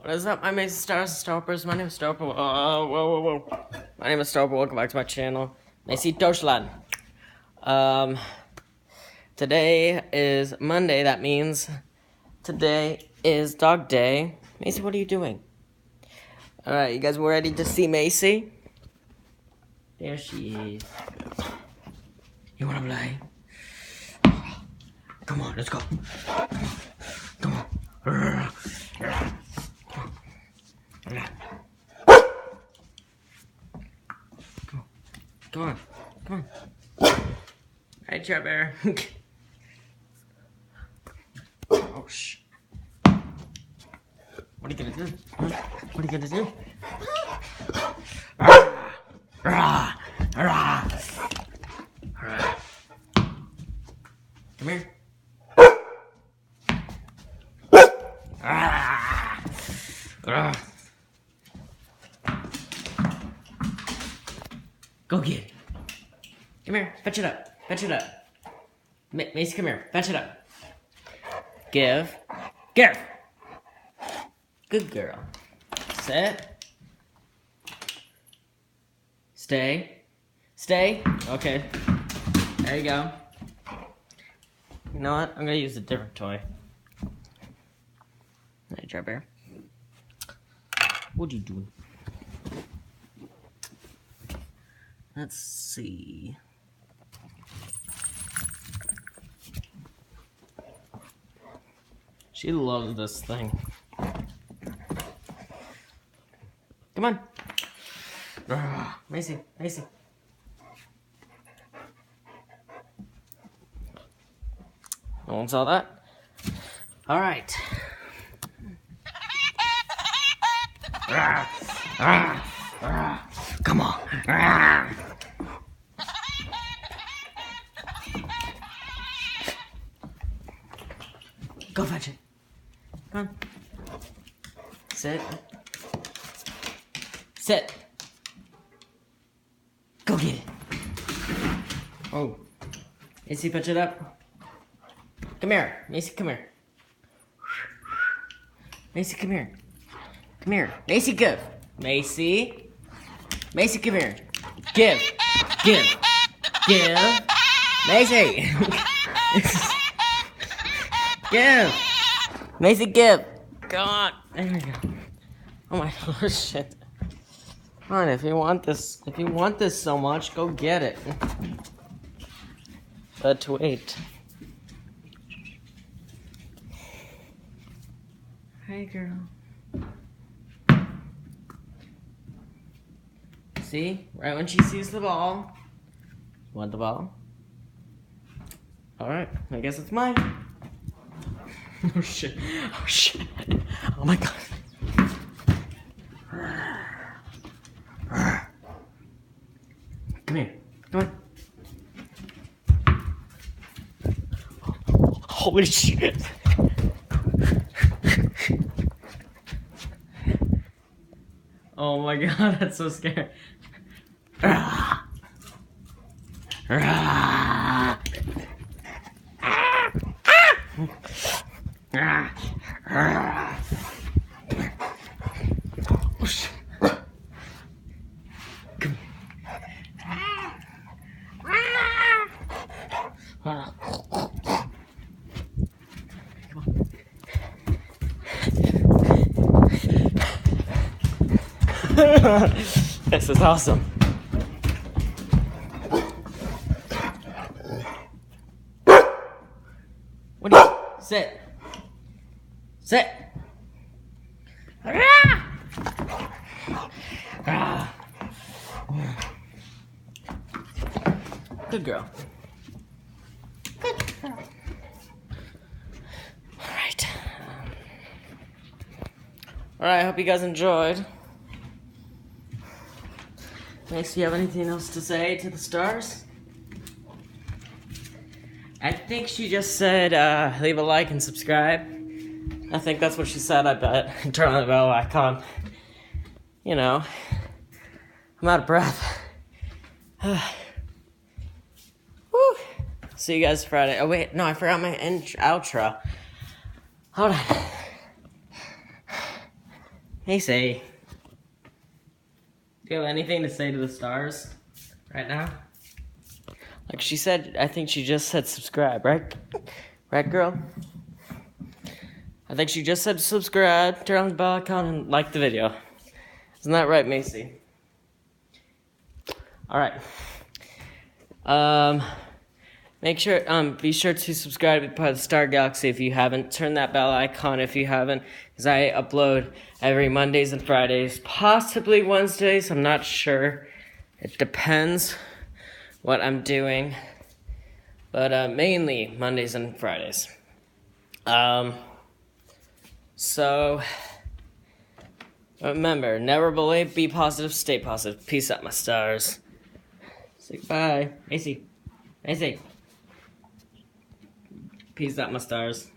What is up, my amazing stars and Starpers? My name is Starper. Whoa. My name is Starper. Welcome back to my channel. Macy Deutschland. Today is Monday. That means today is dog day. Macy, what are you doing? Alright, you guys ready to see Macy? There she is. You wanna play? Come on, let's go. Come on. Come on. Hi, Trevor. Oh, shh. What are you gonna do? Huh? What are you gonna do? Come here. Go get it. Come here. Fetch it up. Macy, come here. Fetch it up. Give. Good girl. Sit. Stay. Okay. There you go. You know what? I'm gonna use a different toy. Hey, Trevor. What are you doing? Let's see. She loves this thing. Come on. Macy. No one saw that? All right. Come on. Go fetch it. Come on. Sit. Go get it. Oh. Macy, fetch it up. Come here. Macy, come here. Macy, come here. Macy, give. Macy, come here. Give. Macy. Give. Macy, give. Go on. There we go. Oh my gosh, shit. Come on, if you want this so much, go get it. But wait. Hey, girl. See? Right when she sees the ball. You want the ball? Alright, I guess it's mine. Oh shit. Oh my god. Come here. Come on. Holy shit. Oh my god, that's so scary. This is awesome. What do you sit? Good girl. Alright, I hope you guys enjoyed. Max, do you have anything else to say to the stars? I think she just said, leave a like and subscribe. I think that's what she said, I bet. And turn on the bell icon. You know, I'm out of breath. Woo. See you guys Friday. Oh, wait, no, I forgot my outro. Hold on. Macy, do you have anything to say to the stars right now? Like she said, I think she just said subscribe, right? Right, girl? I think she just said subscribe, turn on the bell icon, and like the video. Isn't that right, Macy? Alright. Make sure, be sure to subscribe to part of the Star Galaxy if you haven't. Turn that bell icon if you haven't, because I upload every Mondays and Fridays, possibly Wednesdays, I'm not sure. It depends what I'm doing, but mainly Mondays and Fridays. So, remember, never believe, be positive, stay positive. Peace out, my stars. Say bye. Macy. Macy. Peace out, my stars.